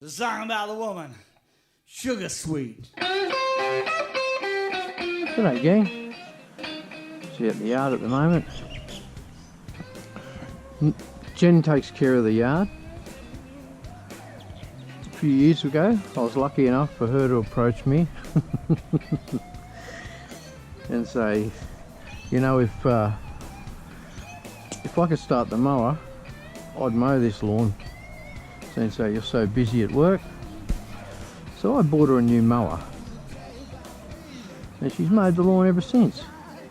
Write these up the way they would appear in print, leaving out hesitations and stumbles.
The song about the woman, Sugar Sweet. G'day gang, she's at the yard at the moment. Jen takes care of the yard. A few years ago I was lucky enough for her to approach me and say, you know, if I could start the mower, I'd mow this lawn, since you're so busy at work. So I bought her a new mower, and she's mowed the lawn ever since,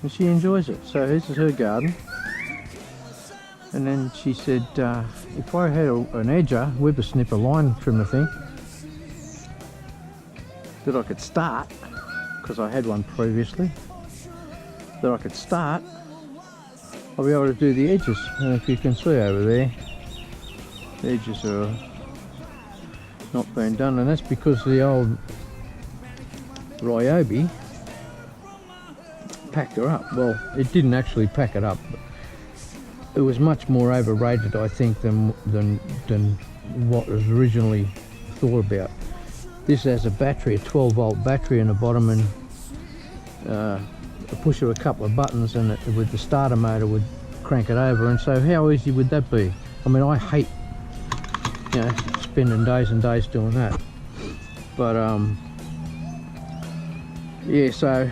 and she enjoys it. So this is her garden. And then she said, if I had an edger, whippersnipper line trimmer thing that I could start, because I had one previously, that I could start, I'll be able to do the edges. And if you can see over there, the edges are not been done, and that's because the old Ryobi packed her up. Well, it didn't actually pack it up. It was much more overrated, I think, than what was originally thought about. This has a battery, a 12-volt battery in the bottom, and a push of a couple of buttons, and with the starter motor would crank it over. And so how easy would that be? I mean, I hate, you know, spending days and days doing that. But yeah, so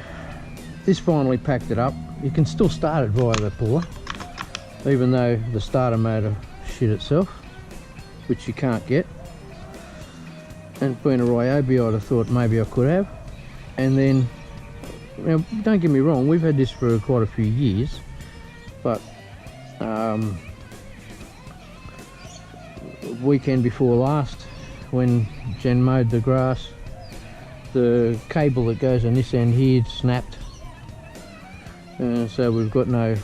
this finally packed it up. You can still start it via the puller, even though the starter motor shit itself, which you can't get. And being a Ryobi, I'd have thought maybe I could have. And then, you know, don't get me wrong, we've had this for quite a few years, but weekend before last, when Jen mowed the grass, the cable that goes on this end here snapped, so we've got no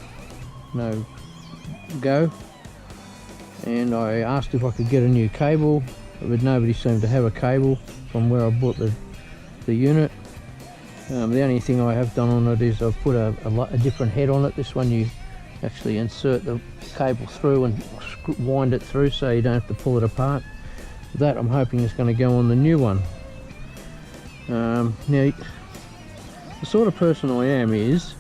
go. And I asked if I could get a new cable, but nobody seemed to have a cable from where I bought the unit. The only thing I have done on it is I've put a different head on it. This one you actually insert the cable through and wind it through, so you don't have to pull it apart. That I'm hoping is going to go on the new one. Now, the sort of person I am is,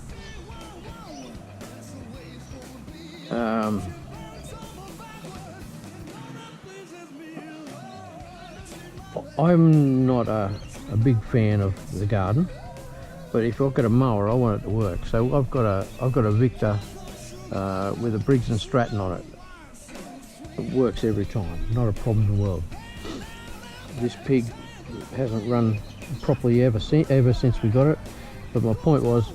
I'm not a big fan of the garden, but if I've got a mower, I want it to work. So I've got a Victor with a Briggs and Stratton on it. It works every time, not a problem in the world. This pig hasn't run properly ever since we got it. But my point was,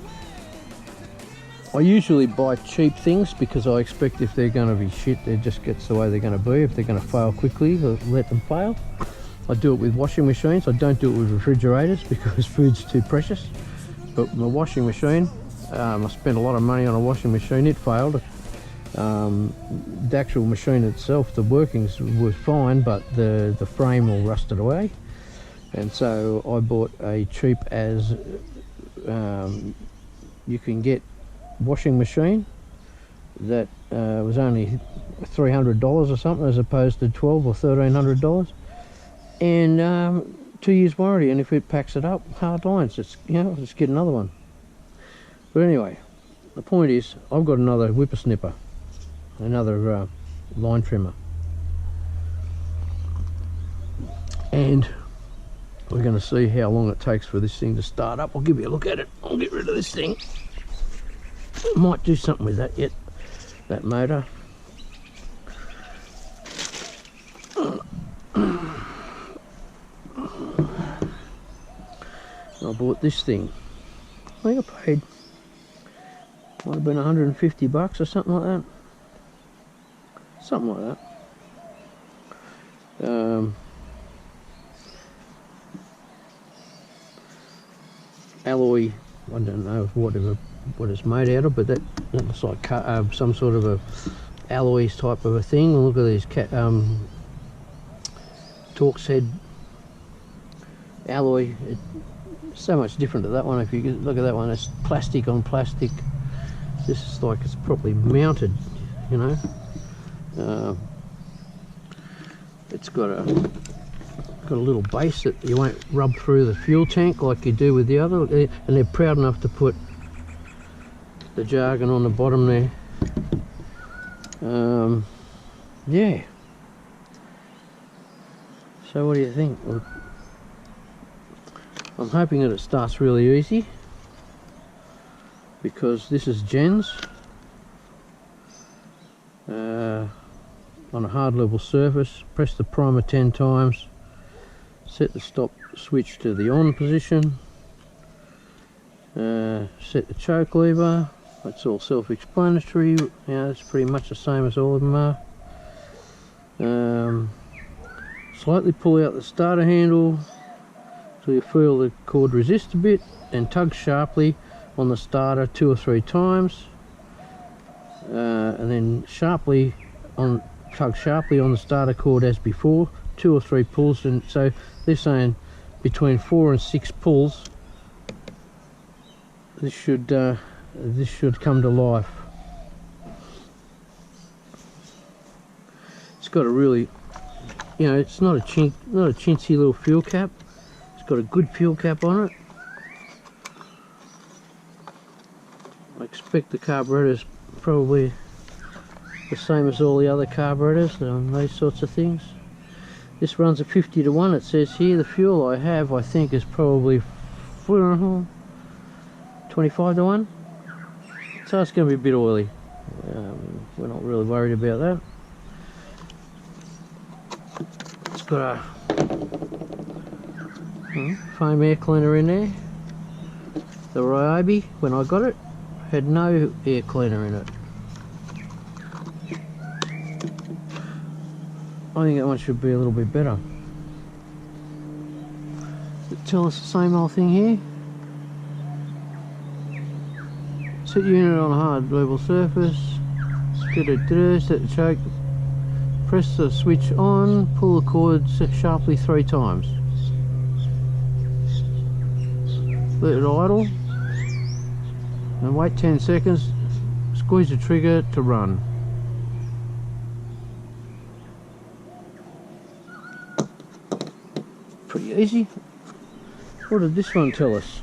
I usually buy cheap things because I expect if they're going to be shit, it just gets the way they're going to be. If they're going to fail quickly, I'll let them fail. I do it with washing machines. I don't do it with refrigerators because food's too precious. But my washing machine, I spent a lot of money on a washing machine. It failed. The actual machine itself, the workings was fine, but the frame all rusted away. And so I bought a cheap as you can get washing machine that was only $300 or something, as opposed to $1,200 or $1,300. And 2 years warranty, and if it packs it up, hard lines, it's, you know, just get another one. But anyway, the point is, I've got another whippersnipper, another line trimmer, and we're going to see how long it takes for this thing to start up. I'll give you a look at it. I'll get rid of this thing. Might do something with that yet, that motor. I bought this thing. I think I paid, might have been 150 bucks or something like that. Something like that. Alloy, I don't know what it's made out of, but that looks like some sort of a alloys type of a thing. Look at these Torx head alloy. So much different to that one. If you look at that one, it's plastic on plastic. This is like it's properly mounted, you know. It's got a got a little base that you won't rub through the fuel tank like you do with the other, and they're proud enough to put the jargon on the bottom there. Yeah. So what do you think? Well, I'm hoping that it starts really easy, because this is Jen's on a hard level surface. Press the primer 10 times, set the stop switch to the on position, set the choke lever. It's all self-explanatory. You know, it's pretty much the same as all of them are. Slightly pull out the starter handle till you feel the cord resist a bit, and tug sharply on the starter 2 or 3 times, and then tug sharply on the starter cord as before, 2 or 3 pulls. And so they're saying between 4 and 6 pulls this should come to life. It's got a really, you know, it's not a chintzy little fuel cap. It's got a good fuel cap on it. I expect the carburetor's probably the same as all the other carburetors on these sorts of things. This runs a 50 to 1, it says here. The fuel I have, I think, is probably 25 to 1. So it's going to be a bit oily. We're not really worried about that. It's got a foam air cleaner in there. The Ryobi, when I got it, had no air cleaner in it. I think that one should be a little bit better. Tell us the same old thing here. Set unit on a hard level surface. Set the choke. Press the switch on. Pull the cord sharply 3 times. Let it idle. And wait 10 seconds. Squeeze the trigger to run. Pretty easy. What did this one tell us?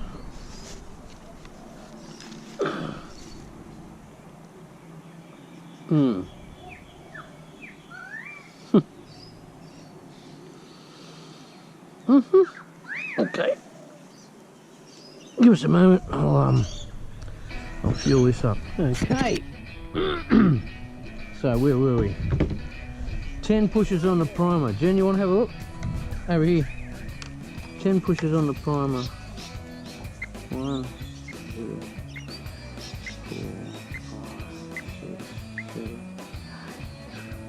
Okay. Give us a moment. I'll fuel this up. Okay. So where were we? 10 pushes on the primer. Jen, you want to have a look? Over here. 10 pushes on the primer. 1, 2, 4, 5, 6, 7, 8,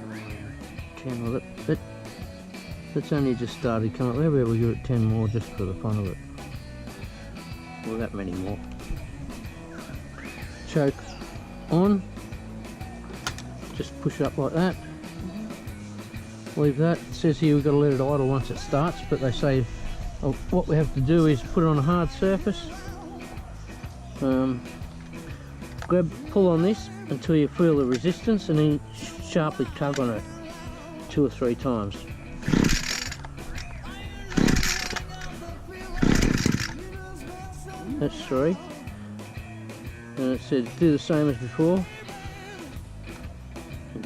9, 10. Well, that's only just started coming up there. We'll give it 10 more just for the fun of it. Well, that many more. Choke on. Just push it up like that. Leave that. It says here we've got to let it idle once it starts, but they say what we have to do is put it on a hard surface. Pull on this until you feel the resistance, and then sharply tug on it 2 or 3 times. That's 3. And it says do the same as before.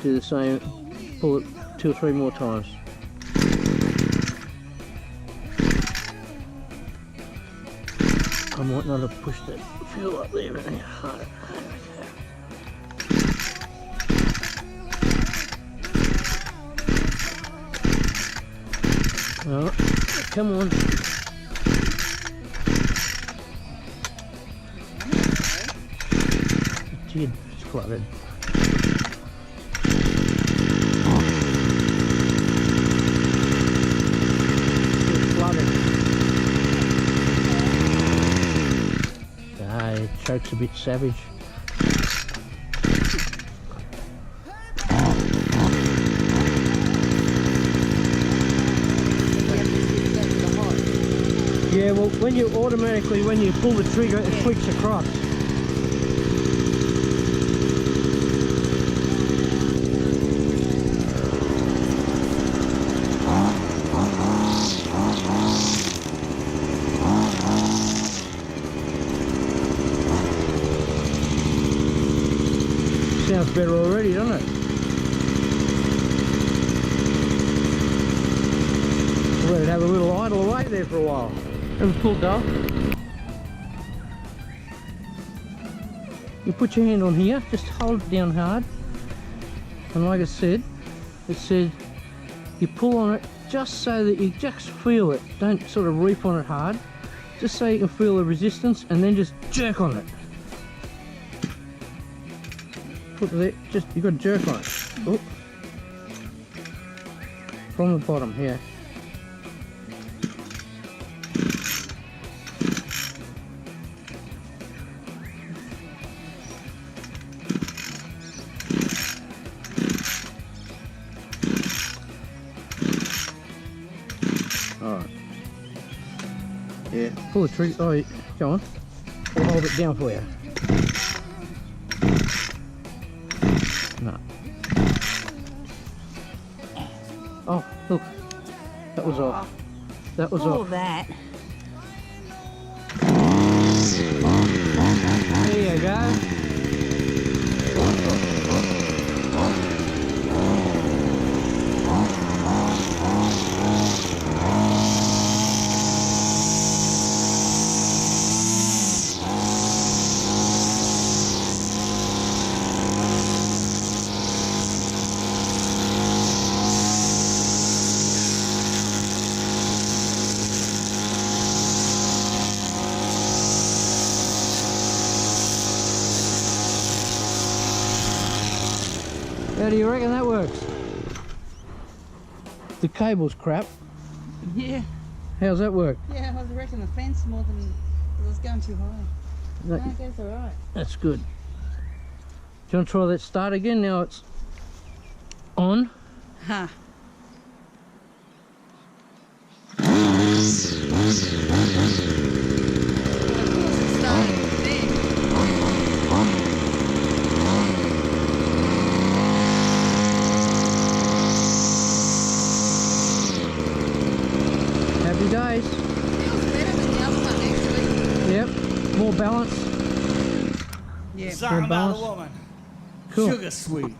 Do the same, pull it 2 or 3 more times. I might not have pushed that fuel up there any harder. Oh, come on. It did, it's flooded. It chokes a bit savage. Yeah, well, when you pull the trigger, it flicks across. sounds better already, doesn't it? Let it have a little idle away there for a while. Have a pull, Dale. You put your hand on here, just hold it down hard. And like I said, it said you pull on it just so that you just feel it. Don't sort of reef on it hard. Just so you can feel the resistance and then just jerk on it. Put it there, just, you got to jerk on it. Oh. From the bottom here. Alright. Yeah, pull the trigger. Oh, go on. I'll hold it down for you. No. Oh, look. That was off. That was All off. that. There you go. How do you reckon that works? The cable's crap. Yeah. How's that work? Yeah, I was wrecking the fence more than it was going too high. That- No, it goes alright. That's good. Do you want to try that start again? Now it's on. Huh. Happy days. Feels better than the other one, actually. Yep. More balance. Yeah. Song about a balance. woman. Cool. Sugar sweet.